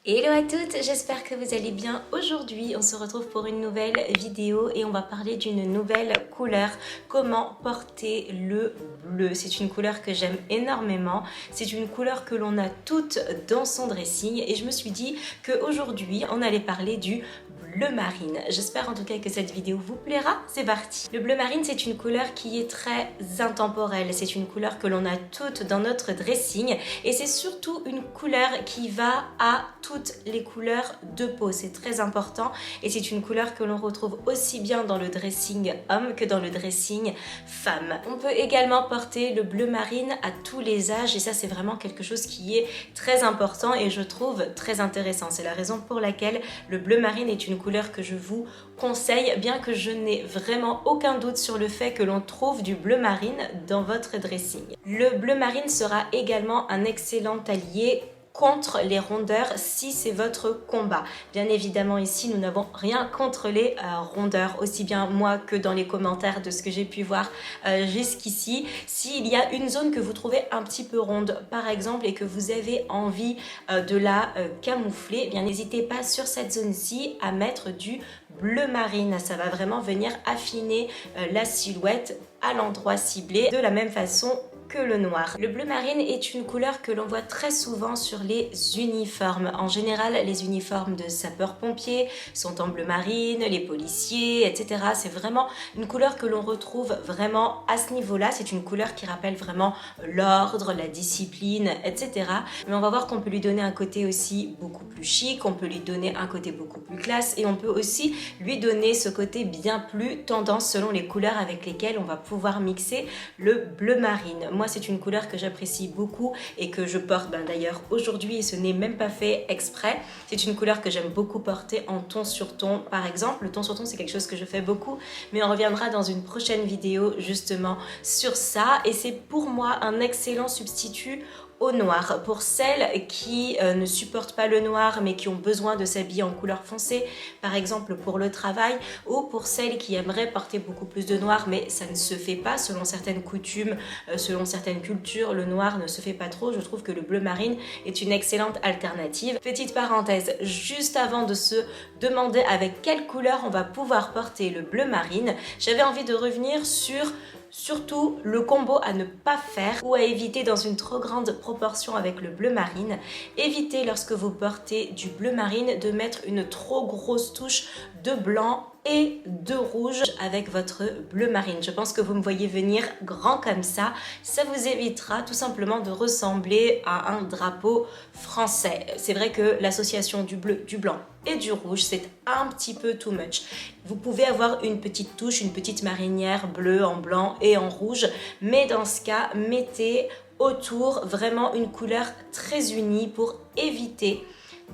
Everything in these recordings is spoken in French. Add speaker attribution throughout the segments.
Speaker 1: Hello à toutes, j'espère que vous allez bien. Aujourd'hui, on se retrouve pour une nouvelle vidéo et on va parler d'une nouvelle couleur. Comment porter le bleu. C'est une couleur que j'aime énormément. C'est une couleur que l'on a toutes dans son dressing et je me suis dit qu'aujourd'hui, on allait parler du bleu marine. J'espère en tout cas que cette vidéo vous plaira. C'est parti. Le bleu marine, c'est une couleur qui est très intemporelle. C'est une couleur que l'on a toutes dans notre dressing et c'est surtout une couleur qui va à toutes les couleurs de peau. C'est très important et c'est une couleur que l'on retrouve aussi bien dans le dressing homme que dans le dressing femme. On peut également porter le bleu marine à tous les âges et ça c'est vraiment quelque chose qui est très important et je trouve très intéressant. C'est la raison pour laquelle le bleu marine est une couleur que je vous conseille, bien que je n'ai vraiment aucun doute sur le fait que l'on trouve du bleu marine dans votre dressing. Le bleu marine sera également un excellent allié contre les rondeurs si c'est votre combat. Bien évidemment ici nous n'avons rien contre les rondeurs, aussi bien moi que dans les commentaires de ce que j'ai pu voir jusqu'ici. S'il y a une zone que vous trouvez un petit peu ronde par exemple et que vous avez envie de la camoufler, eh bien n'hésitez pas sur cette zone-ci à mettre du bleu marine. Ça va vraiment venir affiner la silhouette à l'endroit ciblé de la même façon que le noir. Le bleu marine est une couleur que l'on voit très souvent sur les uniformes. En général, les uniformes de sapeurs-pompiers sont en bleu marine, les policiers, etc. C'est vraiment une couleur que l'on retrouve vraiment à ce niveau-là. C'est une couleur qui rappelle vraiment l'ordre, la discipline, etc. Mais on va voir qu'on peut lui donner un côté aussi beaucoup plus chic, on peut lui donner un côté beaucoup plus classe et on peut aussi lui donner ce côté bien plus tendance selon les couleurs avec lesquelles on va pouvoir mixer le bleu marine. Moi, c'est une couleur que j'apprécie beaucoup et que je porte d'ailleurs aujourd'hui et ce n'est même pas fait exprès. C'est une couleur que j'aime beaucoup porter en ton sur ton par exemple. Le ton sur ton, c'est quelque chose que je fais beaucoup, mais on reviendra dans une prochaine vidéo justement sur ça. Et c'est pour moi un excellent substitut au noir. Pour celles qui ne supportent pas le noir mais qui ont besoin de s'habiller en couleur foncée, par exemple pour le travail, ou pour celles qui aimeraient porter beaucoup plus de noir mais ça ne se fait pas selon certaines coutumes, selon certaines cultures, le noir ne se fait pas trop. Je trouve que le bleu marine est une excellente alternative. Petite parenthèse, juste avant de se demander avec quelle couleur on va pouvoir porter le bleu marine, j'avais envie de revenir sur surtout le combo à ne pas faire ou à éviter dans une trop grande proportion avec le bleu marine. Évitez lorsque vous portez du bleu marine de mettre une trop grosse touche de blanc et de rouge avec votre bleu marine. Je pense que vous me voyez venir grand comme ça. Ça vous évitera tout simplement de ressembler à un drapeau français. C'est vrai que l'association du bleu, du blanc et du rouge, c'est un petit peu too much. Vous pouvez avoir une petite touche, une petite marinière bleue en blanc et en rouge, mais dans ce cas, mettez autour vraiment une couleur très unie pour éviter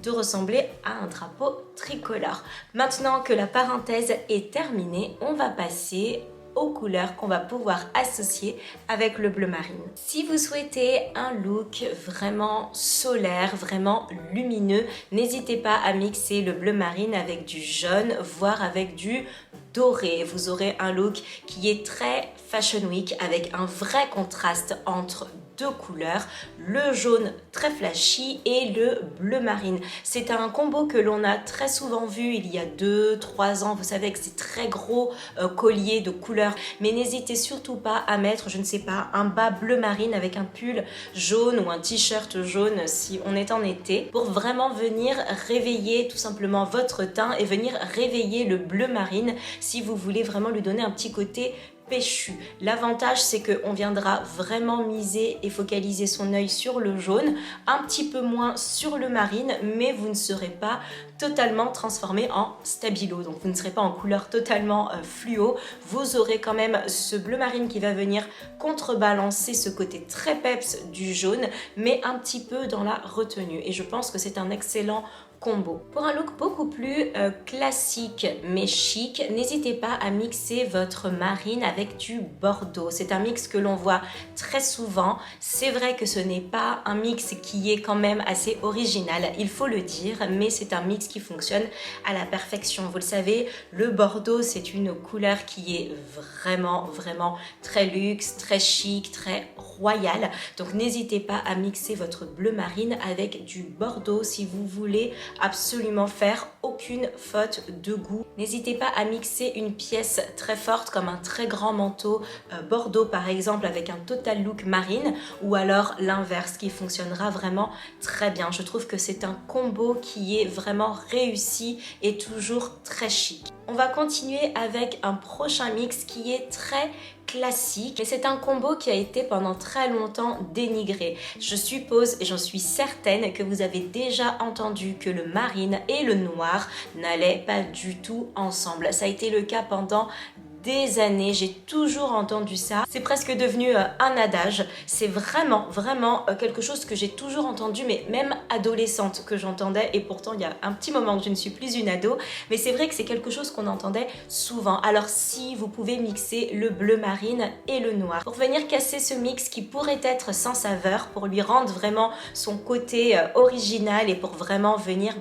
Speaker 1: de ressembler à un drapeau tricolore. Maintenant que la parenthèse est terminée, on va passer aux couleurs qu'on va pouvoir associer avec le bleu marine. Si vous souhaitez un look vraiment solaire, vraiment lumineux, n'hésitez pas à mixer le bleu marine avec du jaune, voire avec du doré. Vous aurez un look qui est très fashion week avec un vrai contraste entre deux couleurs, le jaune très flashy et le bleu marine. C'est un combo que l'on a très souvent vu il y a 2-3 ans, vous savez, avec ces très gros colliers de couleurs, mais n'hésitez surtout pas à mettre, je ne sais pas, un bas bleu marine avec un pull jaune ou un t-shirt jaune si on est en été, pour vraiment venir réveiller tout simplement votre teint et venir réveiller le bleu marine si vous voulez vraiment lui donner un petit côté péchu. L'avantage, c'est qu'on viendra vraiment miser et focaliser son œil sur le jaune, un petit peu moins sur le marine, mais vous ne serez pas totalement transformé en stabilo, donc vous ne serez pas en couleur totalement fluo. Vous aurez quand même ce bleu marine qui va venir contrebalancer ce côté très peps du jaune, mais un petit peu dans la retenue. Et je pense que c'est un excellent combo. Pour un look beaucoup plus classique mais chic, n'hésitez pas à mixer votre marine avec avec du bordeaux. C'est un mix que l'on voit très souvent. C'est vrai que ce n'est pas un mix qui est quand même assez original, il faut le dire, mais c'est un mix qui fonctionne à la perfection. Vous le savez, le bordeaux, c'est une couleur qui est vraiment très luxe, très chic, très royal. Donc n'hésitez pas à mixer votre bleu marine avec du bordeaux si vous voulez absolument faire aucune faute de goût. N'hésitez pas à mixer une pièce très forte comme un très grand manteau bordeaux par exemple avec un total look marine, ou alors l'inverse qui fonctionnera vraiment très bien. Je trouve que c'est un combo qui est vraiment réussi et toujours très chic. On va continuer avec un prochain mix qui est très classique, mais c'est un combo qui a été pendant très longtemps dénigré. Je suppose et j'en suis certaine que vous avez déjà entendu que le marine et le noir n'allaient pas du tout ensemble. Ça a été le cas pendant des années, j'ai toujours entendu ça. C'est presque devenu un adage. C'est vraiment quelque chose que j'ai toujours entendu, mais même adolescente que j'entendais, et pourtant il y a un petit moment que je ne suis plus une ado, mais c'est vrai que c'est quelque chose qu'on entendait souvent. Alors si vous pouvez mixer le bleu marine et le noir pour venir casser ce mix qui pourrait être sans saveur, pour lui rendre vraiment son côté original et pour vraiment venir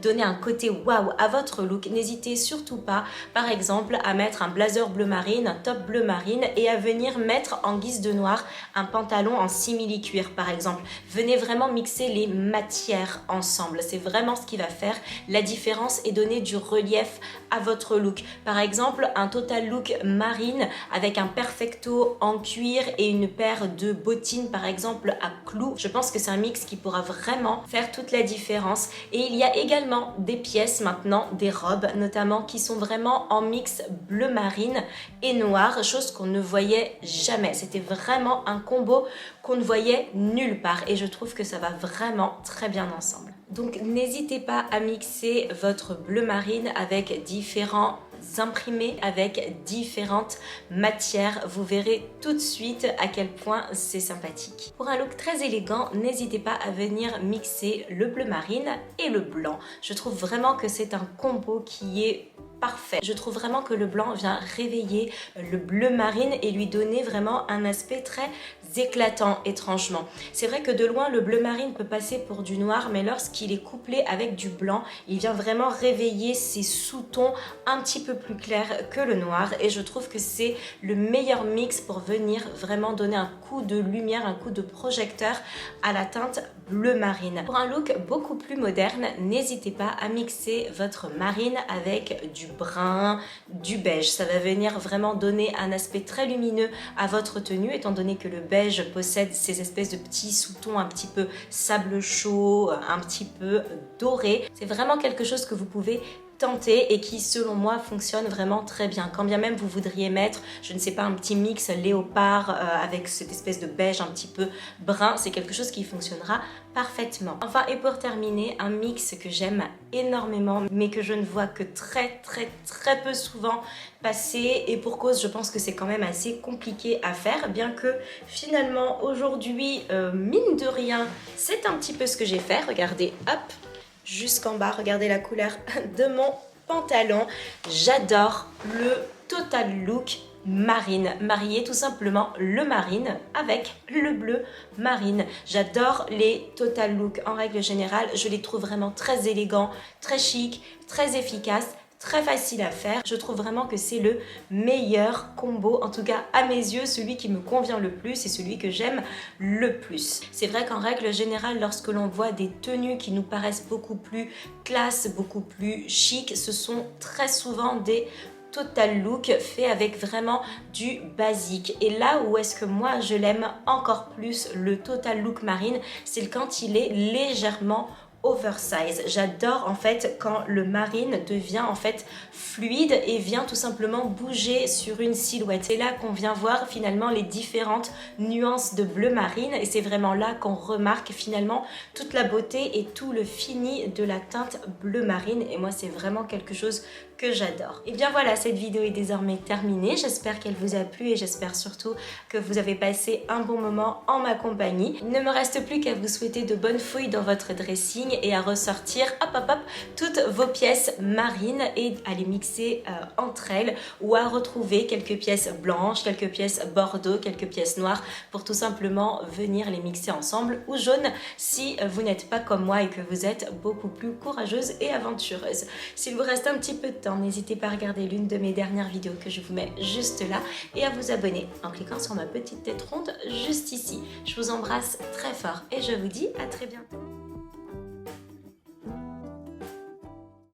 Speaker 1: donner un côté waouh à votre look, n'hésitez surtout pas par exemple à mettre un blazer bleu marine, un top bleu marine et à venir mettre en guise de noir un pantalon en simili cuir par exemple. Venez vraiment mixer les matières ensemble, c'est vraiment ce qui va faire la différence et donner du relief à votre look. Par exemple, un total look marine avec un perfecto en cuir et une paire de bottines par exemple à clous. Je pense que c'est un mix qui pourra vraiment faire toute la différence. Et il y a également des pièces maintenant, des robes notamment, qui sont vraiment en mix bleu marine et noir, chose qu'on ne voyait jamais. C'était vraiment un combo qu'on ne voyait nulle part et je trouve que ça va vraiment très bien ensemble. Donc n'hésitez pas à mixer votre bleu marine avec différents imprimés, avec différentes matières. Vous verrez tout de suite à quel point c'est sympathique. Pour un look très élégant, n'hésitez pas à venir mixer le bleu marine et le blanc. Je trouve vraiment que c'est un combo qui est parfait. Je trouve vraiment que le blanc vient réveiller le bleu marine et lui donner vraiment un aspect très éclatant étrangement. C'est vrai que de loin le bleu marine peut passer pour du noir, mais lorsqu'il est couplé avec du blanc, il vient vraiment réveiller ses sous-tons un petit peu plus clairs que le noir et je trouve que c'est le meilleur mix pour venir vraiment donner un coup de lumière, un coup de projecteur à la teinte bleu marine. Pour un look beaucoup plus moderne, n'hésitez pas à mixer votre marine avec du brun, du beige. Ça va venir vraiment donner un aspect très lumineux à votre tenue, étant donné que le beige possède ces espèces de petits sous-tons un petit peu sable chaud, un petit peu doré. C'est vraiment quelque chose que vous pouvez tenter et qui selon moi fonctionne vraiment très bien. Quand bien même vous voudriez mettre, je ne sais pas, un petit mix léopard avec cette espèce de beige un petit peu brun, c'est quelque chose qui fonctionnera parfaitement. Enfin, et pour terminer, un mix que j'aime énormément mais que je ne vois que très peu souvent passer, et pour cause, je pense que c'est quand même assez compliqué à faire, bien que finalement aujourd'hui, mine de rien, c'est un petit peu ce que j'ai fait. Regardez, hop, jusqu'en bas, regardez la couleur de mon pantalon. J'adore le total look marine, marier tout simplement le marine avec le bleu marine. J'adore les total look en règle générale, je les trouve vraiment très élégants, très chic, très efficaces, très facile à faire. Je trouve vraiment que c'est le meilleur combo, en tout cas à mes yeux, celui qui me convient le plus et celui que j'aime le plus. C'est vrai qu'en règle générale, lorsque l'on voit des tenues qui nous paraissent beaucoup plus classe, beaucoup plus chic, ce sont très souvent des total look fait avec vraiment du basique. Et là où est-ce que moi je l'aime encore plus, le total look marine, c'est quand il est légèrement oversize. J'adore en fait quand le marine devient en fait fluide et vient tout simplement bouger sur une silhouette. C'est là qu'on vient voir finalement les différentes nuances de bleu marine et c'est vraiment là qu'on remarque finalement toute la beauté et tout le fini de la teinte bleu marine et moi c'est vraiment quelque chose que j'adore. Et bien voilà, cette vidéo est désormais terminée. J'espère qu'elle vous a plu et j'espère surtout que vous avez passé un bon moment en ma compagnie. Il ne me reste plus qu'à vous souhaiter de bonnes fouilles dans votre dressing ligne et à ressortir toutes vos pièces marines et à les mixer entre elles, ou à retrouver quelques pièces blanches, quelques pièces bordeaux, quelques pièces noires pour tout simplement venir les mixer ensemble, ou jaune si vous n'êtes pas comme moi et que vous êtes beaucoup plus courageuse et aventureuse. S'il vous reste un petit peu de temps, n'hésitez pas à regarder l'une de mes dernières vidéos que je vous mets juste là et à vous abonner en cliquant sur ma petite tête ronde juste ici. Je vous embrasse très fort et je vous dis à très bientôt.